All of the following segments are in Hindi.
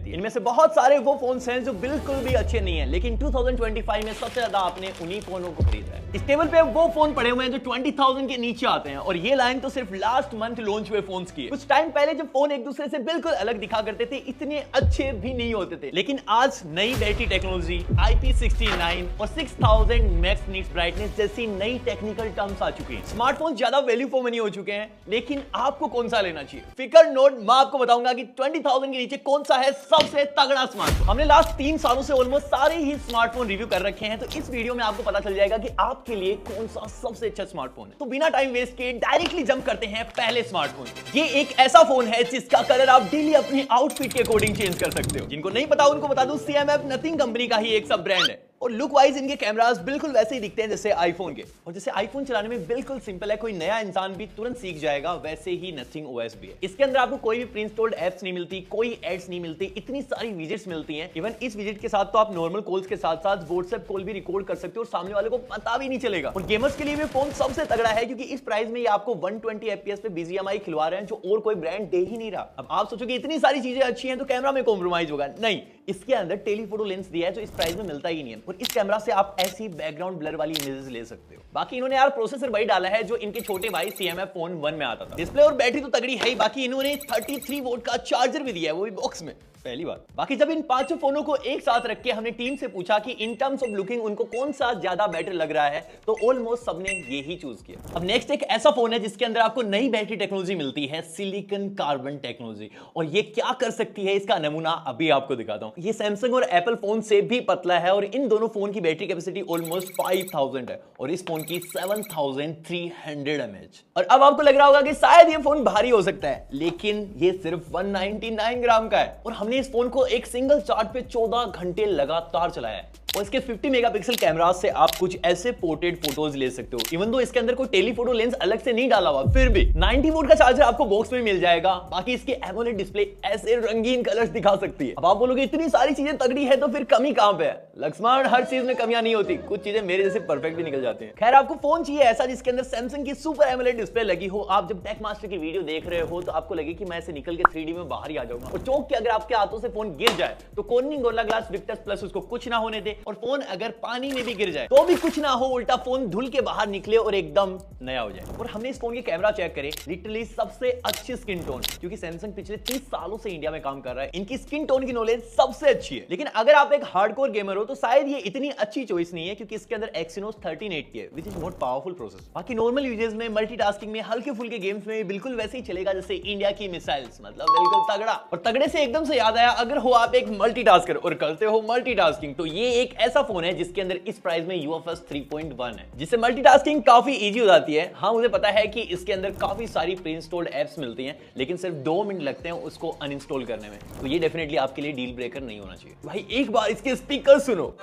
देती है। इनमें से बहुत सारे वो फोन्स हैं जो बिल्कुल भी अच्छे नहीं है, लेकिन 2025 में सबसे ज्यादा आपने उन्हीं फोनों को खरीदा है। इस टेबल पे वो फोन पड़े हुए हैं जो 20,000 के नीचे आते हैं, और ये लाइन तो सिर्फ लास्ट मंथ लॉन्च हुए फोन्स की है। कुछ टाइम पहले जब फोन एक दूसरे से बिल्कुल अलग दिखा करते थे, इतने अच्छे भी नहीं होते थे, लेकिन आज नई बैटरी टेक्नोलॉजी, IP69 और 6000 मैक्स नीट्स ब्राइटनेस जैसी नई टेक्निकल टर्म्स आ चुकी हैं। स्मार्टफोन ज्यादा वैल्यू फॉर मनी हो चुके हैं, लेकिन आपको कौन सा लेना चाहिए? फिकर नोट, मैं आपको बताऊंगा कि 20,000 के नीचे कौन सा है सबसे तगड़ा स्मार्टफोन। हमने लास्ट 3 सालों से ऑलमोस्ट सारे ही स्मार्टफोन रिव्यू कर रखे हैं, तो इस वीडियो में आपको पता चल जाएगा कि आपके लिए कौन सा सबसे अच्छा स्मार्टफोन है। तो बिना टाइम वेस्ट किए डायरेक्टली जंप करते हैं पहले स्मार्टफोन। ये एक ऐसा फोन है जिसका कलर आप डेली अपने आउटफिट के अकॉर्डिंग चेंज कर सकते हो। जिनको नहीं पता उनको बता दूं, CMF नथिंग कंपनी का ही एक सब ब्रांड है, और लुक वाइज इनके कैमरास बिल्कुल वैसे ही दिखते हैं जैसे आईफोन के, और जैसे आईफोन चलाने में बिल्कुल सिंपल है, कोई नया इंसान भी तुरंत सीख जाएगा, वैसे ही नथिंग OS भी है। इसके अंदर आपको कोई भी प्री इंस्टॉल्ड एप्स नहीं मिलती, कोई एड्स नहीं मिलती, इतनी सारी विजेट्स मिलती हैं। इवन इस विजेट के साथ तो आप नॉर्मल कॉल्स के साथ साथ व्हाट्सएप कॉल भी रिकॉर्ड कर सकते हो और सामने वाले को पता भी नहीं चलेगा। और गेमर्स के लिए भी फोन सबसे तगड़ा है, क्योंकि इस प्राइस में ये आपको 120 FPS पे BGMI खिलवा रहे हैं, जो और कोई ब्रांड दे ही नहीं रहा। अब आप सोचोगे इतनी सारी चीजें अच्छी हैं तो कैमरा में कॉम्प्रोमाइज होगा? नहीं, इसके अंदर टेलीफोटो लेंस दिया है जो इस प्राइस में मिलता ही नहीं है, और इस कैमरा से आप ऐसी बैकग्राउंड ब्लर वाली इमेजेस ले सकते हो। बाकी इन्होंने यार प्रोसेसर वही डाला है जो इनके छोटे भाई CMF फोन 1 में आता था। डिस्प्ले और बैटरी तो तगड़ी है ही, बाकी इन्होंने 33 वोल्ट का चार्जर भी दिया है, वो भी बॉक्स में, पहली बार। बाकी जब इन 5 फोनों को एक साथ रख के हमने टीम से पूछा कि इन टर्म्स ऑफ लुकिंग उनको कौन सा ज्यादा बेटर लग रहा है, तो ऑलमोस्ट सबने ये ही चूज किया। अब नेक्स्ट एक ऐसा फोन है जिसके अंदर आपको नई बैटरी टेक्नोलॉजी मिलती है, सिलिकॉन कार्बन टेक्नोलॉजी, और ये क्या कर सकती है इसका नमूना अभी आपको दिखाता हूं। ये सैमसंग और एप्पल फोन से भी पतला है, और इन दोनों फोन की बैटरी कैपेसिटी ऑलमोस्ट 5000 है, और इस फोन की 7300 mAh। और अब आपको लग रहा होगा कि शायद ये फोन भारी हो सकता है, लेकिन ये सिर्फ 199 ग्राम का है, और हमने इस फोन को एक सिंगल चार्ज पे 14 घंटे लगातार चलाया है। और इसके 50 मेगापिक्सल कैमरा से आप कुछ ऐसे पोर्ट्रेट फोटोज ले सकते हो, इवन दो इसके अंदर कोई टेलीफोटो लेंस अलग से नहीं डाला हुआ, फिर भी 90 वोल्ट का चार्जर आपको बॉक्स में मिल जाएगा। बाकी इसकी एमोलेड डिस्प्ले ऐसे रंगीन कलर्स दिखा सकती है। अब आप बोलोगे इतनी सारी चीजें तगड़ी है तो फिर कमी कहां पे है? लक्ष्मण, हर चीज में कमियां नहीं होती, कुछ चीजें मेरे जैसे परफेक्ट भी निकल जाती हैं। खैर, आपको फोन चाहिए ऐसा जिसके अंदर सैमसंग की सुपर एमोलेड डिस्प्ले लगी हो। आप जब टेक मास्टर की वीडियो देख रहे हो तो आपको लगे कि मैं ऐसे निकल के 3D में बाहर ही आ जाऊंगा, और चौंक के अगर आपके हाथों से फोन गिर जाए तो cornering gorilla glass Victus plus उसको कुछ ना होने दे, और फोन अगर पानी में भी गिर जाए तो भी कुछ ना हो, उल्टा फोन धुल के बाहर निकले और एकदम नया हो जाए। और हमने इस फोन के कैमरा चेक करे, लिटरली सबसे अच्छी स्किन टोन, क्योंकि सैमसंग पिछले 30 सालों से इंडिया में काम कर रहा है, इनकी स्किन टोन की नॉलेज सबसे अच्छी है। लेकिन अगर आप एक हार्डकोर गेमर हो तो शायद ये इतनी अच्छी चॉइस नहीं है, क्योंकि इसके अंदर Exynos 1380 है, which is more powerful processor. बाकी नॉर्मल यूजेस में, मल्टीटास्किंग में, हल्के फुल्के गेम्स में बिल्कुल वैसे ही चलेगा जैसे इंडिया की मिसाइल्स, मतलब बिल्कुल तगड़ा। और तगड़े से एकदम से याद आया, अगर हो आप एक मल्टीटास्कर और करते हो मल्टीटास्किंग, तो ये एक ऐसा फोन है जिसके अंदर इस प्राइस में UFS 3.1 है, जिससे मल्टीटास्किंग काफी इजी हो जाती है। हाँ, मुझे पता है कि इसके अंदर काफी सारी प्री इंस्टॉल्ड एप्स मिलती हैं, लेकिन सिर्फ 2 मिनट लगते हैं उसको अनइंस्टॉल करने में, तो ये डेफिनेटली आपके लिए डील ब्रेकर नहीं होना चाहिए। भाई एक बार इसके स्पीकर सुनो,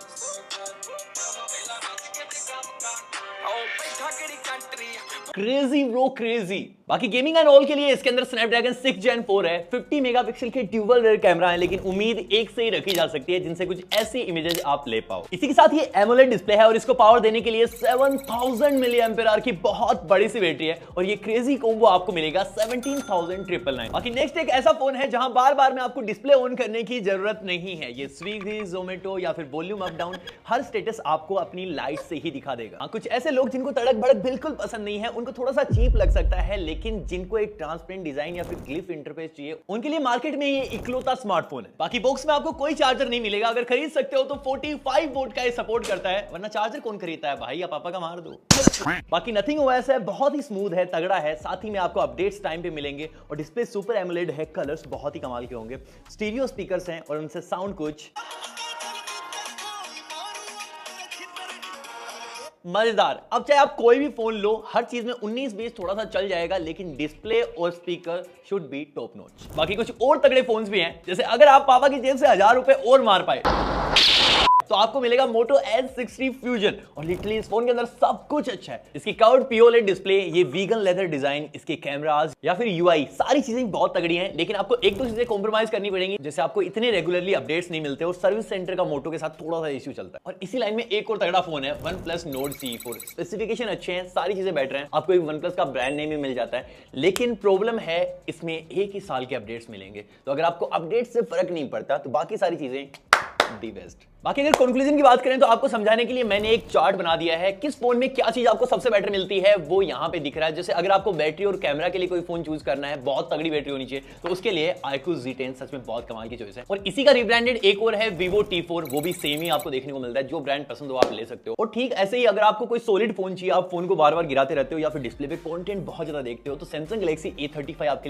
क्रेजी ब्रो, क्रेजी। बाकी गेमिंग एंड ऑल के लिए इसके अंदर स्नैपड्रैगन 6 Gen 4 है, 50 मेगापिक्सल के ड्यूअल रेयर कैमरा है, लेकिन उम्मीद एक से ही रखी जा सकती है जिनसे कुछ ऐसी इमेजेस आप ले पाओ। इसी के साथ ये एमोलेड डिस्प्ले है, और इसको पावर देने के लिए 7000 mAh की बहुत बड़ी सी बैटरी है, और ये क्रेजी कॉम्बो आपको मिलेगा 17,999। बाकी नेक्स्ट एक ऐसा फोन है जहां बार बार में आपको डिस्प्ले ऑन करने की जरूरत नहीं है। ये स्विगी, जोमेटो या फिर वॉल्यूम अप डाउन हर स्टेटस आपको अपनी लाइट से ही दिखा देगा। कुछ ऐसे लोग जिनको तड़क भड़क बिल्कुल पसंद नहीं है, उनको थोड़ा सा चीप लग सकता है, लेकिन जिनको एक ट्रांसपेरेंट डिजाइन या फिर ग्लिफ इंटरफेस चाहिए, उनके लिए मार्केट में ये इकलौता स्मार्टफोन है। बाकी बॉक्स में आपको कोई चार्जर नहीं मिलेगा, अगर खरीद सकते हो तो 45 वोल्ट का ये सपोर्ट करता है, वरना चार्जर कौन खरीदता है भाई, या पापा का मार दो। बाकी नथिंग OS है, बहुत ही स्मूथ है, तगड़ा है, साथ ही में आपको अपडेट्स टाइम पे मिलेंगे, और डिस्प्ले सुपर एमोलेड है, कलर्स बहुत ही कमाल के होंगे, स्टीरियो स्पीकर्स हैं, और उनसे साउंड कुछ मजेदार। अब चाहे आप कोई भी फोन लो, हर चीज में 19-20 थोड़ा सा चल जाएगा, लेकिन डिस्प्ले और speaker should be top notch. बाकी कुछ और तगड़े फोन्स भी हैं, जैसे अगर आप पापा की जेब से 1000 रुपए और मार पाए तो आपको मिलेगा Moto S60 Fusion और लिटरली इस फोन के अंदर सब कुछ अच्छा है। इसकी कर्व्ड POLED डिस्प्ले, ये वीगन लेदर डिजाइन, इसके कैमरास या फिर UI, सारी चीजें बहुत तगड़ी हैं। लेकिन आपको एक दो चीजें कॉम्प्रोमाइज करनी पड़ेंगी, जैसे आपको इतने रेगुलरली अपडेट्स नहीं मिलते और सर्विस सेंटर का Moto के साथ थोड़ा सा इश्यू चलता है। और इसी लाइन में एक और तगड़ा फोन है OnePlus Nord CE4। स्पेसिफिकेशन अच्छे हैं, सारी चीजें बेटर हैं, आपको एक OnePlus का ब्रांड नेम भी मिल जाता है, लेकिन प्रॉब्लम है इसमें एक ही साल के अपडेट्स मिलेंगे। तो अगर आपको अपडेट से फर्क नहीं पड़ता तो बाकी सारी चीजें दी बेस्ट। बाकी अगर कंक्लूजन की बात करें तो आपको समझाने के लिए मैंने एक चार्ट बना दिया है, किस फोन में क्या चीज आपको सबसे बेटर मिलती है वो यहाँ पे दिख रहा है। जैसे अगर आपको बैटरी और कैमरा के लिए कोई फोन चूज करना है, बहुत तगड़ी बैटरी होनी चाहिए, तो उसके लिए iQOO Z10 सच में बहुत कमाल की चॉइस है। और इसी का रिब्रांडेड एक और है Vivo T4, वो भी सेम ही आपको देखने को मिलता है। जो ब्रांड पसंद हो आप ले सकते हो। और ठीक ऐसे ही अगर आपको कोई सॉलिड फोन चाहिए, आप फोन को बार बार गिराते रहते हो या फिर डिस्प्ले पे कंटेंट बहुत ज्यादा देखते हो, तो Samsung Galaxy A35 आपके